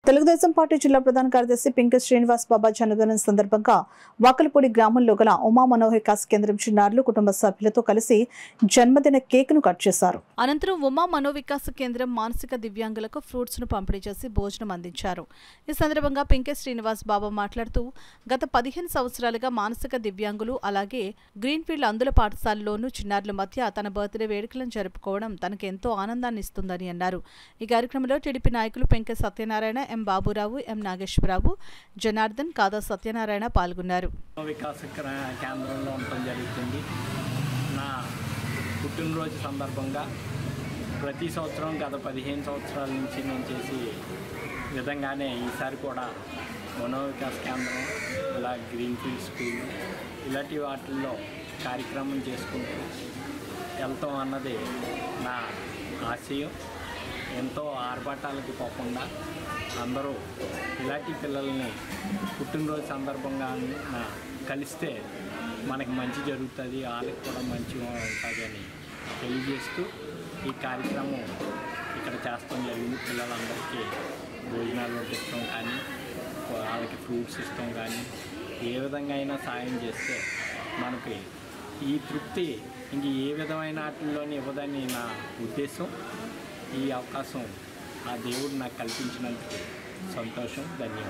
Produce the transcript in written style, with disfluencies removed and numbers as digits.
Telugu Desam party జిల్లా ప్రధాన కార్యదర్శి పింక శ్రీనివాస్ బాబా జన్మదినం సందర్భంగా వాకలపూడి గ్రామంలో గల ఉమా మనోవికాస్ కేంద్రం చిన్నారులు కుటుంబ సభ్యులతో కలిసి జన్మదిన కేక్ ను కట్ చేశారు. అనంతరం ఉమా మనోవికాస్ కేంద్రం మానసిక దివ్యాంగులకు ఫ్రూట్స్ ను పంపిణీ చేసి భోజనం అందించారు. ఈ సందర్భంగా పింక శ్రీనివాస్ బాబా మాట్లాడుతూ గత 15 సంవత్సరాలుగా మానసిక దివ్యాంగులు అలాగే గ్రీన్ఫీల్డ్ అందుల పాఠశాలలోనూ చిన్నారుల మధ్య తన బర్త్డే వేడుకలను జరుపుకోవడం తనకు ఎంతో ఆనందాన్ని ఇస్తుందని అన్నారు. ఈ కార్యక్రమంలో టీడీపీ నాయకులు పెంక సత్యనారాయణ, ఎం బాబురావు, ఎం నాగేశ్వరరావు, జనార్దన్, కాదా సత్యనారాయణ పాల్గొన్నారు. వికాస కేంద్రంలో ఉండటం జరుగుతుంది. నా పుట్టినరోజు సందర్భంగా ప్రతి సంవత్సరం గత 15 సంవత్సరాల నుంచి నేను చేసి విధంగానే ఈసారి కూడా మనోవికాస కేంద్రం ఇలా గ్రీన్ఫీల్డ్ స్కూల్ ఇలాంటి వాటిల్లో కార్యక్రమం చేసుకుంటూ వెళ్తాం అన్నది నా ఆశయం. ఎంతో ఆర్భాటాలకు పోకుండా అందరూ ఇలాంటి పిల్లల్ని పుట్టినరోజు సందర్భంగా కలిస్తే మనకి మంచి జరుగుతుంది, వాళ్ళకి కూడా మంచిగా ఉంటుంది అని తెలియజేస్తూ ఈ కార్యక్రమం ఇక్కడ చేస్తాం జరిగింది. పిల్లలందరికీ భోజనాలు వడ్డిస్తాం కానీ వాళ్ళకి ఫ్రూట్స్ ఇస్తాం కానీ ఏ విధంగా అయినా సాయం చేస్తే మనకి ఈ తృప్తి ఇంక ఏ విధమైన వాటిల్లోని ఇవ్వదని నా ఉద్దేశం. ఈ అవకాశం ఆ దేవుడు నాకు కల్పించినందుకు సంతోషం, ధన్యవాదాలు.